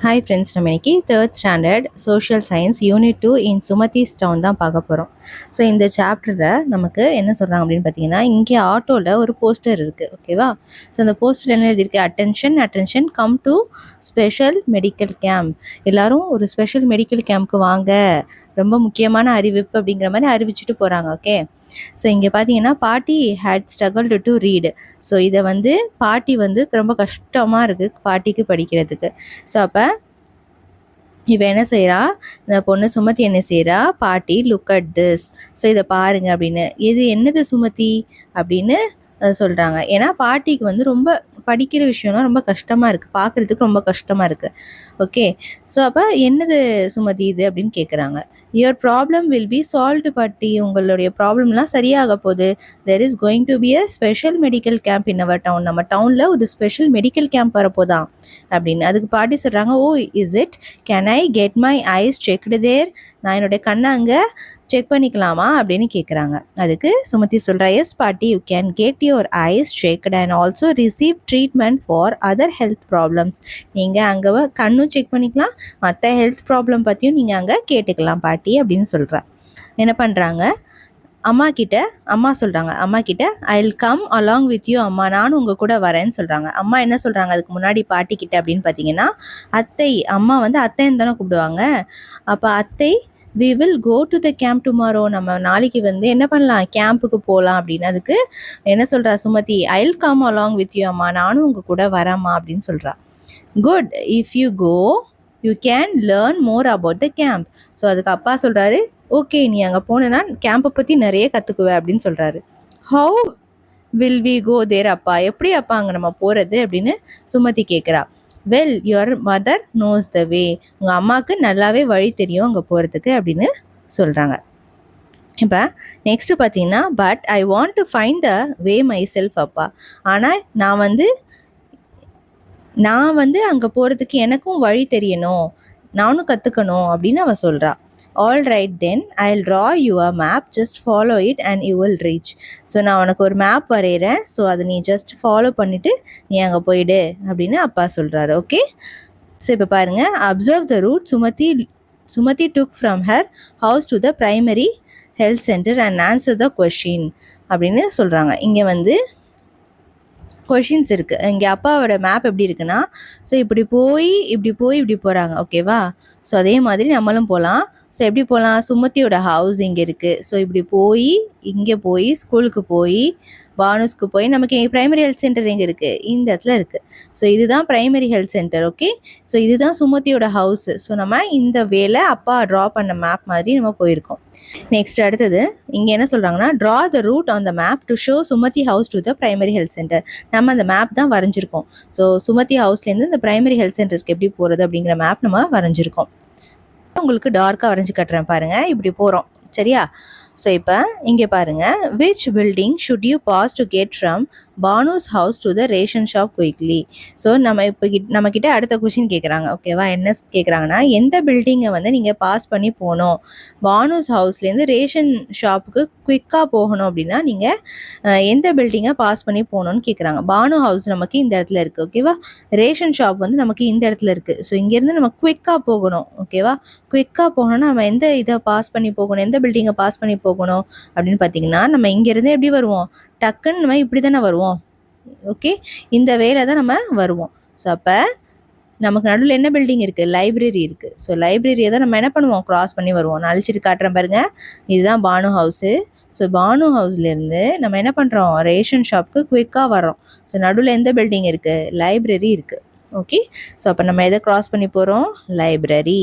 Hi friends, நம்ம இன்னைக்கு third standard social science unit 2 இன் Sumathi's down தான் பார்க்க போகிறோம். ஸோ இந்த சாப்டரில் நமக்கு என்ன சொல்கிறாங்க அப்படின்னு பார்த்தீங்கன்னா, இங்கே ஆட்டோவில் ஒரு போஸ்டர் இருக்குது, ஓகேவா? ஸோ அந்த போஸ்டர் என்ன எழுதியிருக்கு? Attention attention, come to special medical camp. எல்லாரும் ஒரு ஸ்பெஷல் மெடிக்கல் கேம்ப்க்கு வாங்க, ரொம்ப முக்கியமான அறிவிப்பு அப்படிங்கிற மாதிரி அறிவிச்சுட்டு போகிறாங்க. ஓகே, ஸோ இங்கே பார்த்தீங்கன்னா பாட்டி had struggled to read. So இதை வந்து பாட்டி வந்து ரொம்ப கஷ்டமாக இருக்குது பாட்டிக்கு படிக்கிறதுக்கு. ஸோ அப்போ இப்போ என்ன செய்கிறா, இந்த பொண்ணு சுமதி என்ன செய்கிறா, பாட்டி லுக் அட் திஸ், ஸோ இதை பாருங்க அப்படின்னு. இது என்னது சுமதி அப்படின்னு சொல்கிறாங்க. ஏன்னா பாட்டிக்கு வந்து ரொம்ப படிக்கிற விஷயம்லாம் ரொம்ப கஷ்டமாக இருக்குது, பார்க்குறதுக்கு ரொம்ப கஷ்டமாக இருக்குது. ஓகே, ஸோ அப்போ என்னது சுமதி இது அப்படின்னு கேட்குறாங்க. Your problem will be solved பாட்டி, உங்களுடைய ப்ராப்ளம்லாம் சரியாக போகுது. There is going to be a special medical camp in our town, நம்ம டவுனில் ஒரு ஸ்பெஷல் மெடிக்கல் கேம்ப் வரப்போதான் அப்படின்னு. அதுக்கு பாட்டி சொல்கிறாங்க, oh is it, can I get my eyes checked there, நான் என்னுடைய கண்ணை அங்கே செக் பண்ணிக்கலாமா அப்படின்னு கேட்குறாங்க. அதுக்கு சுமதி சொல்கிறா, எஸ் பாட்டி, you can get your eyes checked and also receive treatment for other health problems. நீங்கள் அங்கே கண்ணும் செக் பண்ணிக்கலாம், மற்ற ஹெல்த் ப்ராப்ளம் பற்றியும் நீங்கள் அங்கே கேட்டுக்கலாம் பாட்டி அப்படின்னு சொல்கிறா. என்ன பண்ணுறாங்க, அம்மா சொல்கிறாங்க, அம்மா கிட்ட ஐ will come along with you அம்மா, நானும் உங்கள் கூட வரேன்னு சொல்கிறாங்க. அம்மா என்ன சொல்கிறாங்க அதுக்கு முன்னாடி பாட்டி கிட்ட அப்படின்னு பார்த்தீங்கன்னா, அத்தை, அம்மா வந்து அத்தைன்னு தானே கூப்பிடுவாங்க. அப்போ அத்தை, we will go to the camp tomorrow, நம்ம நாளைக்கு வந்து என்ன பண்ணலாம், கேம்புக்கு போகலாம் அப்படின்னு. அதுக்கு என்ன சொல்கிறா Sumathi, I will come along with you அம்மா, நானும் உங்கள் கூட வரேம்மா அப்படின்னு சொல்கிறா. Good, if you go you can learn more about the camp. So அதுக்கு அப்பா சொல்கிறாரு, ஓகே, நீ அங்கே போனேன்னா கேம்பை பற்றி நிறைய கற்றுக்குவ அப்படின்னு சொல்கிறாரு. How will we go there Appa, எப்படி அப்பா அங்கே நம்ம போகிறது அப்படின்னு சுமதி கேட்குறா. Well, your mother knows the way, உங்கள் அம்மாவுக்கு நல்லாவே வழி தெரியும் அங்கே போகிறதுக்கு அப்படின்னு சொல்கிறாங்க. இப்போ நெக்ஸ்ட்டு பார்த்தீங்கன்னா, but I want to find the way my self அப்பா, ஆனால் நான் வந்து அங்கே போகிறதுக்கு எனக்கும் வழி தெரியணும், நானும் கற்றுக்கணும் அப்படின்னு அவள் சொல்கிறா. All right then I will draw your map, just follow it and you will reach. So நான் உனக்கு ஒரு மேப் வரைகிறேன், ஸோ அதை நீ ஜஸ்ட் ஃபாலோ பண்ணிவிட்டு நீ அங்கே போயிடு அப்படின்னு அப்பா சொல்கிறாரு. ஓகே, ஸோ இப்போ பாருங்கள், observe the route Sumathi took from her house to the primary health centre and answer the question அப்படின்னு சொல்கிறாங்க. இங்கே வந்து கொஷின்ஸ் இருக்குது. இங்கே அப்பாவோட மேப் எப்படி இருக்குன்னா, ஸோ இப்படி போகிறாங்க, ஓகேவா? ஸோ அதே மாதிரி நம்மளும் போகலாம். ஸோ எப்படி போகலாம், சுமதியோட ஹவுஸ் இங்கே இருக்குது, ஸோ இப்படி இங்கே போய் ஸ்கூலுக்கு போய் பானுஸ்க்கு போய் நமக்கு பிரைமரி ஹெல்த் சென்டர் எங்கே இருக்குது, இந்த இடத்துல இருக்குது. ஸோ இதுதான் primary health centre. Okay, so இதுதான் சுமதியோட ஹவுஸு. ஸோ நம்ம இந்த வேலை அப்பா ட்ரா பண்ண மேப் மாதிரி நம்ம போயிருக்கோம். நெக்ஸ்ட் அடுத்தது இங்கே என்ன சொல்கிறாங்கன்னா, draw the route on the map to show Sumathi house to the primary health centre. நம்ம அந்த மேப் தான் வரைஞ்சிருக்கோம். ஸோ சுமதி ஹவுஸ்லேருந்து இந்த பிரைமரி ஹெல்த் சென்டருக்கு எப்படி போகிறது அப்படிங்கிற மேப் நம்ம வரைஞ்சிருக்கோம். உங்களுக்கு டார்க்காக வரைஞ்சி கட்டுறேன் பாருங்கள், இப்படி போகிறோம், சரியா? ஸோ இப்போ இங்கே பாருங்கள், which building should you pass to get from Banu's house to the ration shop quickly. So நம்மக்கிட்ட அடுத்த கொஷின் கேட்குறாங்க, ஓகேவா? என்ன கேட்குறாங்கன்னா, எந்த பில்டிங்கை வந்து நீங்கள் பாஸ் பண்ணி போகணும், பானுஸ் ஹவுஸ்லேருந்து ரேஷன் ஷாப்புக்கு குயிக்காக போகணும் அப்படின்னா நீங்கள் எந்த பில்டிங்கை பாஸ் பண்ணி போகணுன்னு கேட்குறாங்க. பானு ஹவுஸ் நமக்கு இந்த இடத்துல இருக்குது, ஓகேவா? ரேஷன் ஷாப் வந்து நமக்கு இந்த இடத்துல இருக்குது. ஸோ இங்கேருந்து நம்ம குயிக்காக போகணும், ஓகேவா? குயிக்காக போகணும்னா நம்ம எந்த இதை பாஸ் பண்ணி போகணும், எந்த பில்டிங்கை பாஸ் பண்ணி போகணும் அப்படின்னு பார்த்தீங்கன்னா, நம்ம இங்கேருந்து எப்படி வருவோம், டக்குன்னு நம்ம இப்படி தானே வருவோம். ஓகே, இந்த வேலை தான் நம்ம வருவோம். ஸோ அப்போ நமக்கு நடுவில் என்ன பில்டிங் இருக்குது, லைப்ரரி இருக்குது. ஸோ லைப்ரரியை தான் நம்ம என்ன பண்ணுவோம், க்ராஸ் பண்ணி வருவோம். நான் அழிச்சிட்டு காட்டுறேன் பாருங்கள், இதுதான் பானு ஹவுஸு. ஸோ பானு ஹவுஸ்லேருந்து நம்ம என்ன பண்ணுறோம், ரேஷன் ஷாப்புக்கு குயிக்காக வரோம். ஸோ நடுவில் எந்த பில்டிங் இருக்குது, லைப்ரரி இருக்குது. ஓகே, ஸோ அப்போ நம்ம எதை க்ராஸ் பண்ணி போகிறோம், library.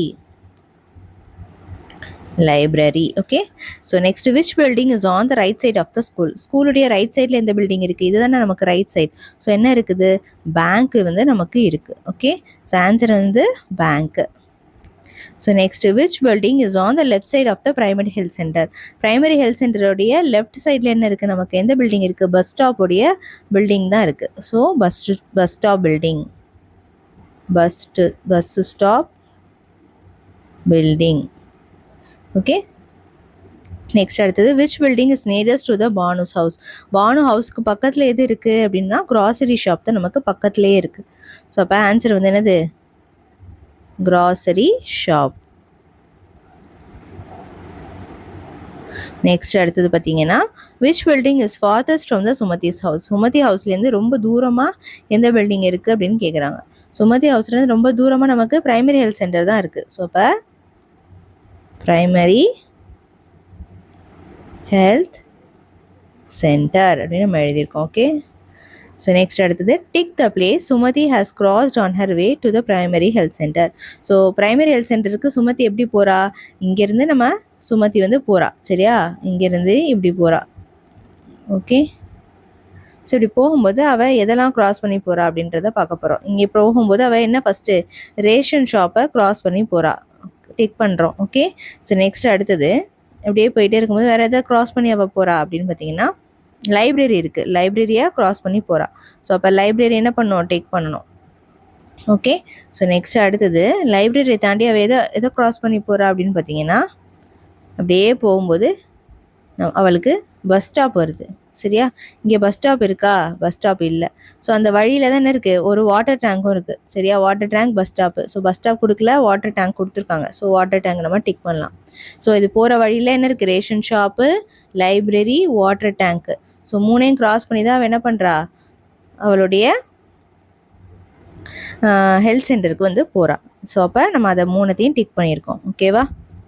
Okay, so next which building is on the right side of the school. ஸ்கூலுடைய ரைட் சைடில் எந்த பில்டிங் இருக்குது, இதுதானே நமக்கு ரைட் சைட். ஸோ என்ன இருக்குது, பேங்க்கு வந்து நமக்கு இருக்குது. ஓகே, ஸோ ஆன்சர் வந்து பேங்க்கு. So next which building is on the left side of the primary health centre. Primary health சென்டரோடைய லெஃப்ட் சைடில் என்ன இருக்குது, நமக்கு எந்த பில்டிங் இருக்குது, பஸ் ஸ்டாப்புடைய பில்டிங் தான் இருக்குது. So bus stop building, bus stop building. Okay, next அடுத்தது which building is nearest to the Banu's house. Banu ஹவுஸ்க்கு பக்கத்தில் எது இருக்குது அப்படின்னா, க்ராசரி ஷாப் தான் நமக்கு பக்கத்துலேயே இருக்குது. ஸோ அப்போ ஆன்சர் வந்து என்னது, grocery shop. நெக்ஸ்ட் அடுத்தது பார்த்தீங்கன்னா which building is farthest from the Sumathi's house. Sumathi ஹவுஸ்லேருந்து ரொம்ப தூரமாக எந்த பில்டிங் இருக்குது அப்படின்னு கேட்குறாங்க. சுமதி ஹவுஸ்லேருந்து ரொம்ப தூரமாக நமக்கு பிரைமரி ஹெல்த் சென்டர் தான் இருக்குது. ஸோ இப்போ பிரைமரி ஹெல்த் சென்டர் அப்படின்னு நம்ம எழுதியிருக்கோம். ஓகே, ஸோ நெக்ஸ்ட் அடுத்தது tick the place Sumathi has crossed on her way to the primary health centre. So primary health சென்டருக்கு சுமதி எப்படி போகிறா? இங்கேருந்து நம்ம சுமதி வந்து போகிறா, சரியா? இங்கேருந்து இப்படி போகிறா. ஓகே, ஸோ இப்படி போகும்போது அவள் எதெல்லாம் க்ராஸ் பண்ணி போகிறா அப்படின்றத பார்க்க போகிறோம். இங்கே போகும்போது அவள் என்ன ஃபஸ்ட்டு ரேஷன் ஷாப்பை க்ராஸ் பண்ணி போகிறா, டிக் பண்ணுறோம். ஓகே, ஸோ நெக்ஸ்ட் அடுத்தது அப்படியே போயிட்டே இருக்கும்போது வேறு எதாவது க்ராஸ் பண்ணி அவள் போகிறா அப்படின்னு பார்த்தீங்கன்னா லைப்ரரி இருக்குது, லைப்ரரியை க்ராஸ் பண்ணி போகிறா. ஸோ அப்போ லைப்ரரி என்ன பண்ணணும்? டேக் பண்ணணும். ஓகே, ஸோ நெக்ஸ்ட் அடுத்தது லைப்ரரியை தாண்டி அவள் எதை க்ராஸ் பண்ணி போகிறா அப்படின்னு பார்த்தீங்கன்னா அப்படியே போகும்போது அவளுக்கு பஸ் ஸ்டாப் வருது, சரியா? இங்கே பஸ் ஸ்டாப் இருக்கா? பஸ் ஸ்டாப் இல்லை. ஸோ அந்த வழியில் தான் என்ன இருக்குது? ஒரு வாட்டர் டேங்க்கும் இருக்குது, சரியா? Water tank, bus stop. So bus stop கொடுக்கல, வாட்டர் டேங்க் கொடுத்துருக்காங்க. ஸோ வாட்டர் டேங்க் நம்ம டிக் பண்ணலாம். ஸோ இது போகிற வழியில் என்ன இருக்குது? ரேஷன் ஷாப்பு, லைப்ரரி, வாட்டர் டேங்க்கு. ஸோ மூணையும் கிராஸ் பண்ணி தான் அவள் என்ன பண்ணுறா? அவளுடைய ஹெல்த் சென்டருக்கு வந்து போகிறா. ஸோ அப்போ நம்ம அதை மூணுத்தையும் டிக் பண்ணியிருக்கோம். ஓகேவா?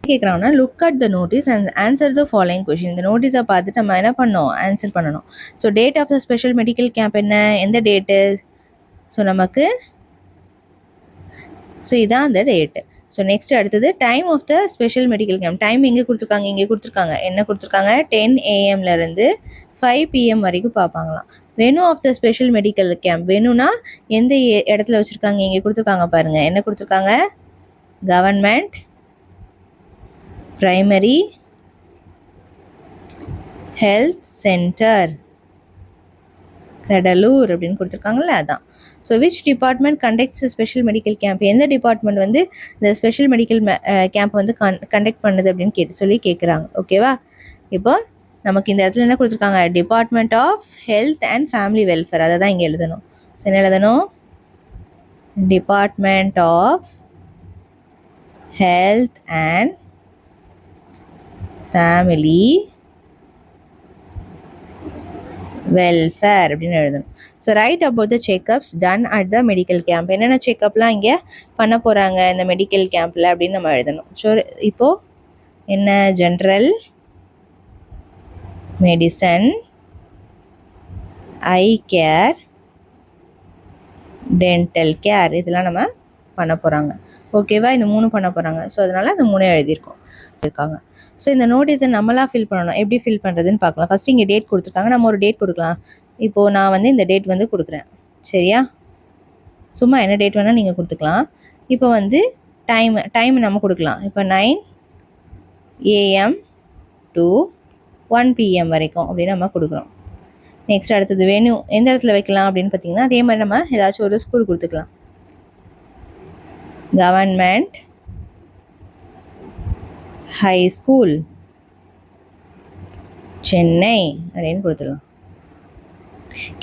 கேட்குறாங்கன்னா look at the notice and answer the following question. இந்த நோட்டீஸை பார்த்துட்டு நம்ம என்ன பண்ணோம்? ஆன்சர் பண்ணணும். So date of the special medical camp என்ன? எந்த டேட்டு? ஸோ நமக்கு இதான் அந்த டேட்டு. ஸோ நெக்ஸ்ட் அடுத்தது time of the special medical camp. Time எங்கே கொடுத்துருக்காங்க? இங்கே கொடுத்துருக்காங்க. என்ன கொடுத்துருக்காங்க? 10 AM - 5 PM வரைக்கும் பார்ப்பாங்களாம். Venue of the special medical camp. வெனுனா எந்த இடத்துல வச்சுருக்காங்க? இங்கே கொடுத்துருக்காங்க பாருங்கள். என்ன கொடுத்துருக்காங்க? Government primary health centre Cuddalore அப்படின்னு கொடுத்துருக்காங்கல்ல, அதான். So which department conducts special medical camp. எந்த டிபார்ட்மெண்ட் வந்து இந்த ஸ்பெஷல் மெடிக்கல் கேம்ப் வந்து கண்டக்ட் பண்ணுது அப்படின்னு சொல்லி கேட்குறாங்க. ஓகேவா? இப்போ நமக்கு இந்த இடத்துல என்ன கொடுத்துருக்காங்க? Department of health and family welfare. அதை தான் இங்கே எழுதணும். ஸோ என்ன எழுதணும்? Department of health and family welfare அப்படின்னு எழுதணும். So write about the checkups done at the medical camp. என்னென்ன செக்அப்லாம் இங்கே பண்ண போகிறாங்க இந்த மெடிக்கல் கேம்பில் அப்படின்னு நம்ம எழுதணும். ஸோ இப்போது என்ன? ஜென்ரல் மெடிசன், ஐ கேர், டென்டல் கேர், இதெல்லாம் நம்ம பண்ண போகிறாங்க. ஓகேவா? இந்த 3 பண்ண போகிறாங்க. ஸோ அதனால் அந்த 3 எழுதியிருக்கோம் இருக்காங்க. ஸோ இந்த நோட்டீஸை நம்மளாம் ஃபில் பண்ணணும். எப்படி ஃபில் பண்ணுறதுன்னு பார்க்கலாம். ஃபஸ்ட்டு இங்கே டேட் கொடுத்துருக்காங்க, நம்ம ஒரு டேட் கொடுக்கலாம். இப்போது நான் வந்து இந்த டேட் வந்து கொடுக்குறேன், சரியா? சும்மா என்ன டேட் வேணால் நீங்கள் கொடுத்துக்கலாம். இப்போ வந்து டைம் நம்ம கொடுக்கலாம். இப்போ 9 AM to 1 PM வரைக்கும் அப்படின்னு நம்ம கொடுக்குறோம். நெக்ஸ்ட் அடுத்தது வெனு எந்த இடத்துல வைக்கலாம் அப்படின்னு பார்த்தீங்கன்னா அதே மாதிரி நம்ம ஏதாச்சும் ஒரு ஸ்கூல் கொடுத்துக்கலாம். கவர்மெண்ட் ஹை ஸ்கூல் சென்னை அப்படின்னு கொடுத்துடலாம்.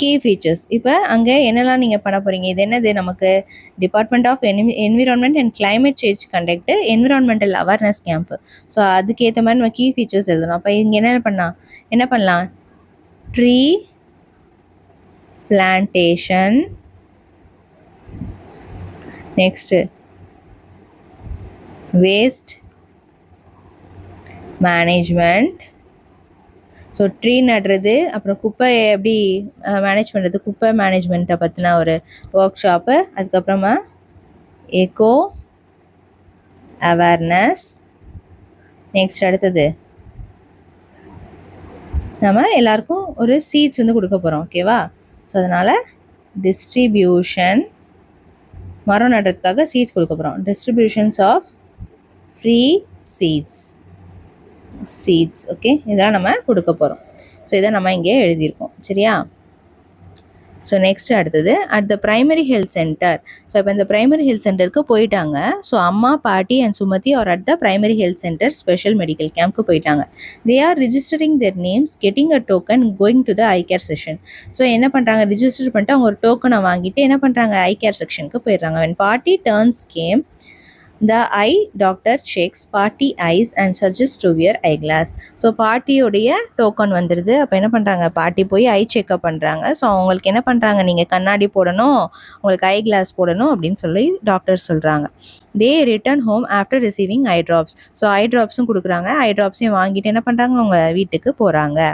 Key features. இப்போ அங்கே என்னெல்லாம் நீங்கள் பண்ண போகிறீங்க? இது என்னது? நமக்கு department of environment and climate change conduct environmental awareness camp. So அதுக்கேற்ற மாதிரி நம்ம கீ ஃபீச்சர்ஸ் எழுதணும். அப்போ இங்கே என்ன பண்ணலாம்? Tree plantation, next waste management. So tree நடுறது, அப்புறம் குப்பையை எப்படி மேனேஜ் பண்ணுறது, குப்பை மேனேஜ்மெண்ட்டை பற்றின ஒரு ஒர்க் ஷாப்பு. அதுக்கப்புறமா எக்கோ அவேர்னஸ். நெக்ஸ்ட் அடுத்தது நம்ம எல்லாருக்கும் ஒரு சீட்ஸ் வந்து கொடுக்க போகிறோம். ஓகேவா? ஸோ அதனால் டிஸ்ட்ரிபியூஷன், மரம் நடுறதுக்காக சீட்ஸ் கொடுக்க போகிறோம். Distributions of free seeds. Okay, இதெல்லாம் நம்ம கொடுக்க போகிறோம். ஸோ இதை நம்ம இங்கே எழுதியிருக்கோம், சரியா? ஸோ நெக்ஸ்ட் அடுத்தது at the primary health centre. So இப்போ இந்த பிரைமரி ஹெல்த் சென்டருக்கு போயிட்டாங்க. So Amma, Paati and Sumathi are at the primary health centre special medical கேம்ப்க்கு போயிட்டாங்க. They are registering their names, getting a token, going to the eye care section. So என்ன பண்ணுறாங்க? Register பண்ணிட்டு அவங்க ஒரு டோக்கனை வாங்கிட்டு என்ன பண்ணுறாங்க? ஐ கேர் செக்ஷனுக்கு போயிடுறாங்க. when party turns came The eye doctor checks party eyes and suggests to wear eyeglass. So பார்ட்டியோடைய டோக்கன் வந்துடுது. அப்போ என்ன பண்ணுறாங்க, பார்ட்டி போய் ஐ செக்அப் பண்ணுறாங்க. ஸோ அவங்களுக்கு என்ன பண்ணுறாங்க, நீங்கள் கண்ணாடி போடணும், உங்களுக்கு ஐ கிளாஸ் போடணும் அப்படின்னு சொல்லி டாக்டர் சொல்கிறாங்க. They return home after receiving eye drops. So eye ட்ராப்ஸும் கொடுக்குறாங்க. ஐ ட்ராப்ஸையும் வாங்கிட்டு என்ன பண்ணுறாங்க, அவங்க வீட்டுக்கு போகிறாங்க.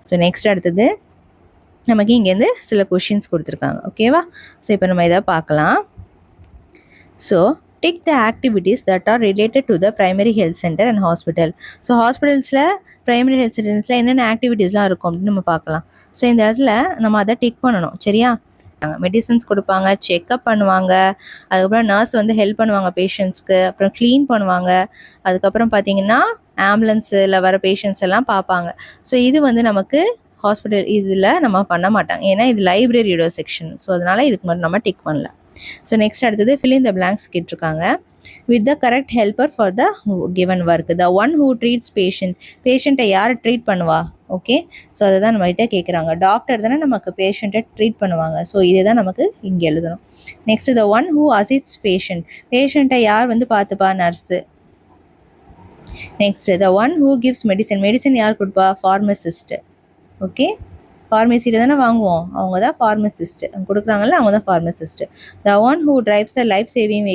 ஸோ நெக்ஸ்ட் அடுத்தது நமக்கு இங்கேருந்து சில கொஷின்ஸ் கொடுத்துருக்காங்க. ஓகேவா? ஸோ இப்போ நம்ம இதை பார்க்கலாம். So tick the activities that are related to the primary health center and hospital. So ஹாஸ்பிட்டல்ஸில் ப்ரைமரி ஹெல்த் சென்டர்ஸில் என்னென்ன ஆக்டிவிட்டீஸ்லாம் இருக்கும் அப்படின்னு நம்ம பார்க்கலாம். ஸோ இந்த இடத்துல நம்ம அதை டிக் பண்ணணும். சரியா? மெடிசன்ஸ் கொடுப்பாங்க, செக்அப் பண்ணுவாங்க, அதுக்கப்புறம் நர்ஸ் வந்து ஹெல்ப் பண்ணுவாங்க பேஷண்ட்ஸ்க்கு, அப்புறம் க்ளீன் பண்ணுவாங்க, அதுக்கப்புறம் பார்த்தீங்கன்னா ஆம்புலன்ஸில் வர பேஷண்ட்ஸ் எல்லாம் பார்ப்பாங்க. ஸோ இது வந்து நமக்கு ஹாஸ்பிட்டல் இதில் நம்ம பண்ண மாட்டாங்க, ஏன்னா இது லைப்ரரியோட செக்ஷன். ஸோ அதனால் இதுக்கு மட்டும் நம்ம டிக் பண்ணல. ஸோ நெக்ஸ்ட் அடுத்தது fill in the blanks கேட்டிருக்காங்க. with the correct helper for the given work. the one who treats பேஷண்ட்டை யார் ட்ரீட் பண்ணுவா? ஓகே, ஸோ அதை தான் நம்மகிட்ட கேட்குறாங்க. டாக்டர் தானே நமக்கு பேஷண்ட்டை ட்ரீட் பண்ணுவாங்க. ஸோ இதை தான் நமக்கு இங்கே எழுதணும். Next the one who assists பேஷண்ட்டை யார் வந்து பார்த்துப்பா? Nurse. Next the one who gives medicine யார் கொடுப்பா? ஃபார்மசிஸ்ட். ஓகே, ஃபார்மசியில் தானே வாங்குவோம், அவங்க தான் ஃபார்மசிஸ்ட்டு. கொடுக்குறாங்கல்ல, அவங்க தான் pharmacist. The one who drives the life saving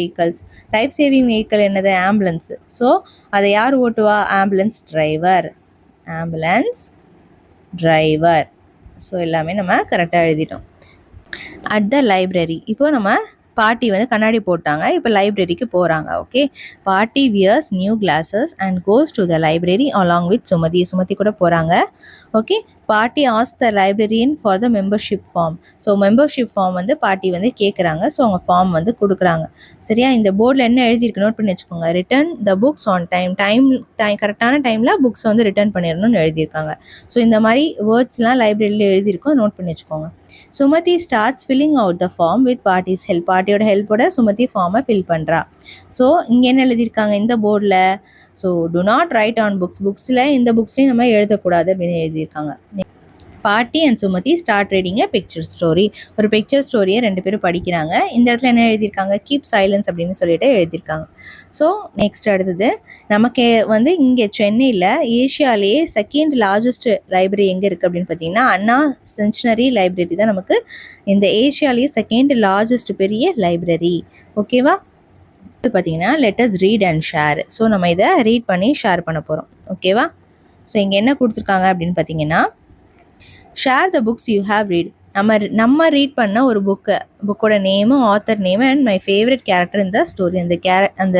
vehicle என்னது? ஆம்புலன்ஸு. ஸோ அதை யார் ஓட்டுவா? Ambulance driver. ஸோ எல்லாமே நம்ம கரெக்டாக எழுதிட்டோம். அட் த லைப்ரரி, இப்போ நம்ம பாட்டி வந்து கண்ணாடி போட்டாங்க, இப்போ லைப்ரரிக்கு போகிறாங்க. ஓகே, பாட்டி wears new glasses and goes to the library along with Sumathi கூட போகிறாங்க. ஓகே, பாட்டி ask the librarian for the membership form. So membership form வந்து பாட்டி வந்து கேட்குறாங்க. ஸோ அவங்க ஃபார்ம் வந்து கொடுக்குறாங்க. சரியா? இந்த போர்டில் என்ன எழுதியிருக்கு நோட் பண்ணி வச்சுக்கோங்க. Return the books on time கரெக்டான டைமில் புக்ஸ் வந்து ரிட்டர்ன் பண்ணிடணும்னு எழுதியிருக்காங்க. ஸோ இந்த மாதிரி வேர்ட்ஸ்லாம் லைப்ரரியில் எழுதியிருக்கோம், நோட் பண்ணி வச்சுக்கோங்க. Sumathi starts filling out the form with Paati's help. பார்ட்டியோட ஹெல்ப்போட சுமதி ஃபார்மை ஃபில் பண்ணுறா. ஸோ இங்கே என்ன எழுதியிருக்காங்க இந்த போர்டில்? So do not write on புக்ஸில் இந்த புக்ஸ்லேயும் நம்ம எழுதக்கூடாது அப்படின்னு எழுதியிருக்காங்க. Paati and Sumathi start reading picture story. ஒரு பிக்சர் ஸ்டோரியை ரெண்டு பேரும் படிக்கிறாங்க. இந்த இடத்துல என்ன எழுதியிருக்காங்க? கீப் சைலன்ஸ் அப்படின்னு சொல்லிட்டு எழுதியிருக்காங்க. ஸோ நெக்ஸ்ட் அடுத்தது நமக்கு வந்து இங்கே சென்னையில் ஏஷியாலேயே செகண்ட் லார்ஜஸ்ட் லைப்ரரி எங்கே இருக்குது அப்படின்னு பார்த்தீங்கன்னா அண்ணா சென்டினரி லைப்ரரி தான் நமக்கு இந்த ஏஷியாலேயே செகண்ட் லார்ஜஸ்ட் பெரிய லைப்ரரி. ஓகேவா? பார்த்தீங்கன்னா let's read and share. So நம்ம இதை ரீட் பண்ணி ஷேர் பண்ண போகிறோம். ஓகேவா? ஸோ இங்கே என்ன கொடுத்துருக்காங்க அப்படின்னு பார்த்தீங்கன்னா share the books you have read. நம்ம ரீட் பண்ண ஒரு புக்கோட name, author name and my favourite character இந்த ஸ்டோரி. அந்த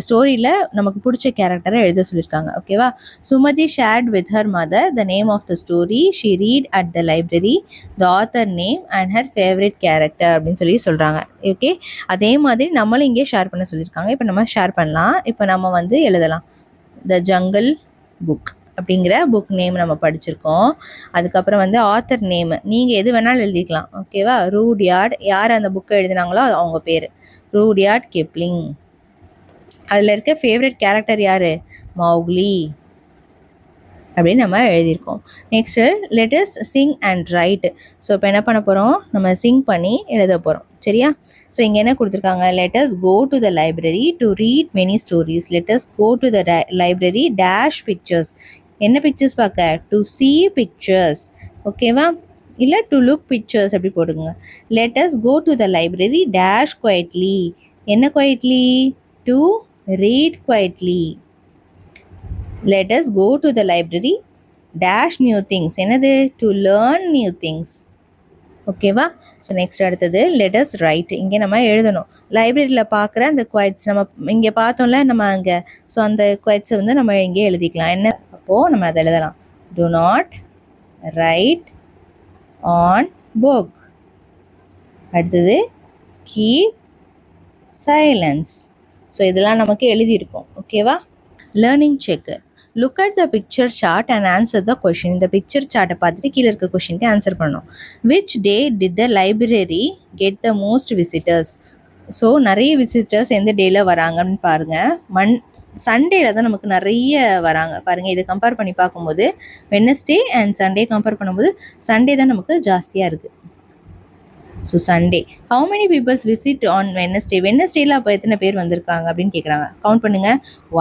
ஸ்டோரியில் நமக்கு பிடிச்ச கேரக்டரை எழுத சொல்லியிருக்காங்க. ஓகேவா? Sumathi shared with her mother the name of the story she read at the library, the author name and her favourite character அப்படின்னு சொல்லி சொல்கிறாங்க. ஓகே, அதே மாதிரி நம்மளும் இங்கே ஷேர் பண்ண சொல்லியிருக்காங்க. இப்போ நம்ம ஷேர் பண்ணலாம். இப்போ நம்ம வந்து எழுதலாம் த ஜங்கிள் புக் அப்படிங்கிற புக் நேம் நம்ம படிச்சிருக்கோம். அதுக்கப்புறம் வந்து ஆத்தர் நேம் நீங்கள் எது வேணாலும் எழுதிக்கலாம். ஓகேவா? ரூட்யார்ட், யார் அந்த புக்கை எழுதினாங்களோ அவங்க பேர் ரூட்யார்ட் கிப்ளிங். அதில் இருக்க ஃபேவரட் கேரக்டர் யார்? மௌக்லி அப்படின்னு நம்ம எழுதியிருக்கோம். Next let's sing and write. So இப்போ என்ன பண்ண போகிறோம்? நம்ம சிங் பண்ணி எழுத போகிறோம். சரியா? ஸோ இங்கே என்ன கொடுத்துருக்காங்க? Let's go to the library to read many stories. Let's go to the library dash pictures. என்ன பிக்சர்ஸ் பார்க்க? To see pictures. ஓகேவா? இல்லை டு லுக் பிக்சர்ஸ் அப்படி போடுங்க. Let's go to the library dash quietly. என்ன quietly? To read quietly. Let us go to the library dash new things. என்னது? to learn new things. ஓகேவா? So next அடுத்தது lettuce right. இங்கே நம்ம எழுதணும். லைப்ரரியில் பார்க்குற அந்த குவைட்ஸ் நம்ம இங்கே பார்த்தோம்ல நம்ம அங்கே. ஸோ அந்த குவைட்ஸை வந்து நம்ம இங்கே எழுதிக்கலாம். என்ன அப்போது நம்ம அதை எழுதலாம். do not write on book. அடுத்தது keep silence. ஸோ இதெல்லாம் நமக்கு எழுதியிருக்கோம். ஓகேவா? Learning check. Look at the picture chart and answer the question. இந்த பிக்சர் சார்ட்டை பார்த்துட்டு கீழே இருக்க கொஷினுக்கு ஆன்சர் பண்ணணும். Which day did the library get the most visitors. So நிறைய விசிட்டர்ஸ் எந்த டேயில் வராங்கன்னு பாருங்கள். சண்டேல தான் நமக்கு நிறைய வராங்க பாருங்கள். இதை கம்பேர் பண்ணி பார்க்கும்போது வெட்னஸ்டே அண்ட் சண்டே கம்பேர் பண்ணும்போது சண்டே தான் நமக்கு ஜாஸ்தியாக இருக்குது. So Sunday. How many peoples visit on Wednesday? வெனஸ்டேல அப்போ எத்தனை பேர் வந்திருக்காங்க அப்படின்னு கேட்குறாங்க. கவுண்ட் பண்ணுங்க.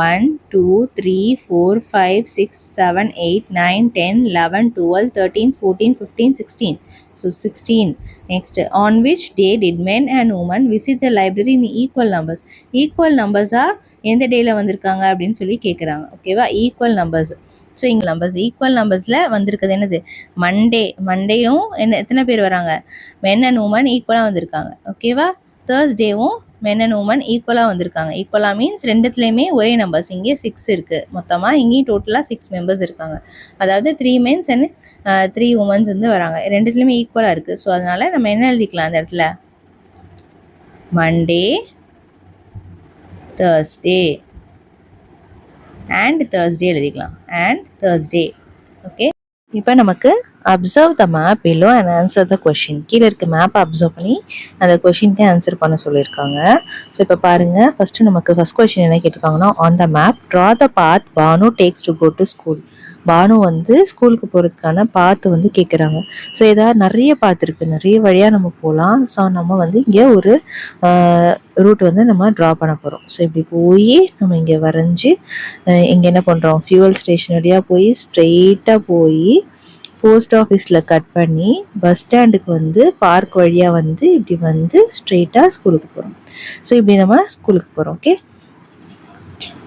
1 2 3 4 5 6 7 8 9 10 11 12 13 14 15 16. So 16. Next, on which day did men and women visit the library in equal numbers? Equal நம்பர்ஸாக எந்த டேயில் வந்திருக்காங்க அப்படின்னு சொல்லி கேட்குறாங்க. ஓகேவா? Equal numbers. ஸோ இங்கே நம்பர்ஸ் ஈக்குவல் நம்பர்ஸில் வந்திருக்குது என்னது? மண்டேயும் எத்தனை பேர் வராங்க? மென் அண்ட் உமன் ஈக்குவலாக வந்திருக்காங்க. ஓகேவா? தேர்ஸ்டேவும் மென் அண்ட் உமன் ஈக்குவலாக வந்திருக்காங்க. ஈக்குவலாக மீன்ஸ் ரெண்டுத்துலேயுமே ஒரே நம்பர்ஸ். இங்கே 6 இருக்குது மொத்தமாக. இங்கேயும் டோட்டலாக 6 மெம்பர்ஸ் இருக்காங்க. அதாவது 3 மென்ஸ் அண்ட் 3 உமன்ஸ் வந்து வராங்க. ரெண்டுத்துலேயுமே ஈக்குவலாக இருக்குது. ஸோ அதனால் நம்ம என்ன எழுதிக்கலாம் அந்த இடத்துல? மண்டே, தேர்ஸ்டே அண்ட் தேர்ஸ்டே எழுதிக்கலாம். And Thursday. ஓகே, இப்போ நமக்கு observe the map below and answer the question. கீழே இருக்க மேப்பை அப்சர்வ் பண்ணி அந்த கொஷினுக்கு ஆன்சர் பண்ண சொல்லியிருக்காங்க. ஸோ இப்போ பாருங்கள், ஃபஸ்ட்டு நமக்கு ஃபஸ்ட் கொஷின் என்ன கேட்டிருக்காங்கன்னா, on the map draw the path Bhanu takes to go to school. Bhanu வந்து ஸ்கூலுக்கு போகிறதுக்கான பாத்து வந்து கேட்குறாங்க. ஸோ ஏதாவது நிறைய பாத்து இருக்குது, நிறைய வழியாக நம்ம போகலாம். ஸோ நம்ம வந்து இங்கே ஒரு ரூட் வந்து நம்ம ட்ரா பண்ண போகிறோம். ஸோ இப்படி போய் நம்ம இங்கே வரைஞ்சி இங்கே என்ன பண்ணுறோம்? ஃபியூவல் ஸ்டேஷன் வழியாக போய் ஸ்ட்ரெயிட்டாக போய் போஸ்ட் ஆஃபீஸில் கட் பண்ணி பஸ் ஸ்டாண்டுக்கு வந்து பார்க் வழியாக வந்து இப்படி வந்து ஸ்ட்ரெயிட்டாக ஸ்கூலுக்கு போகிறோம். ஸோ இப்படி நம்ம ஸ்கூலுக்கு போகிறோம்.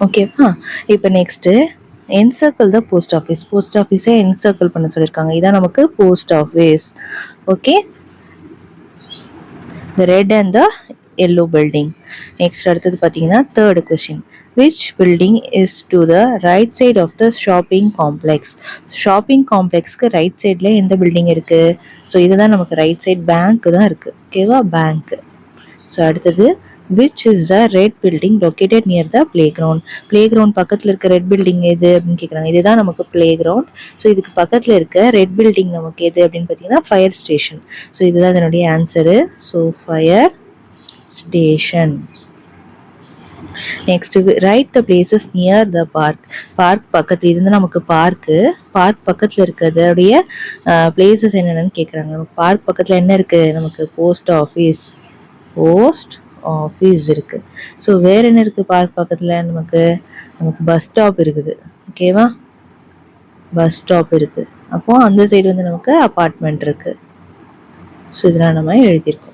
ஓகேவா? இப்போ next encircle the post office. Post ஆஃபீஸை என்சர்க்கிள் பண்ண சொல்லியிருக்காங்க. இதான் நமக்கு post office. Okay, the red and the yellow building. Next அடுத்தது பார்த்தீங்கன்னா third question, which building is to the right side of the shopping complex? Shopping காம்ப்ளெக்ஸ்க்கு right சைடில் எந்த பில்டிங் இருக்குது? ஸோ இதுதான் நமக்கு ரைட் சைட், பேங்க்கு தான் இருக்குது. ஓகேவா? பேங்க்கு. ஸோ அடுத்தது, which is the red building located near the playground? playground பக்கத்தில் இருக்க ரெட் பில்டிங் எது அப்படின்னு கேட்குறாங்க. இதுதான் நமக்கு playground. ஸோ இதுக்கு பக்கத்தில் இருக்க ரெட் பில்டிங் நமக்கு எது அப்படின்னு பார்த்தீங்கன்னா ஃபயர் ஸ்டேஷன். ஸோ இதுதான் இதனுடைய answer. So fire station. Next, right the places near the park. Park பக்கத்தில் இருந்து நமக்கு பார்க் பக்கத்தில் இருக்கிறதுடைய பிளேசஸ் என்னென்னு கேட்குறாங்க. நமக்கு பார்க் பக்கத்தில் என்ன இருக்குது? நமக்கு போஸ்ட் ஆஃபீஸ் இருக்குது. ஸோ வேற என்ன இருக்குது பார்க் பக்கத்தில்? நமக்கு பஸ் ஸ்டாப் இருக்குது. ஓகேவா? பஸ் ஸ்டாப் இருக்குது. அப்போ அந்த சைடு வந்து நமக்கு அப்பார்ட்மெண்ட் இருக்குது. ஸோ இதெல்லாம் நம்ம எழுதியிருக்கோம்.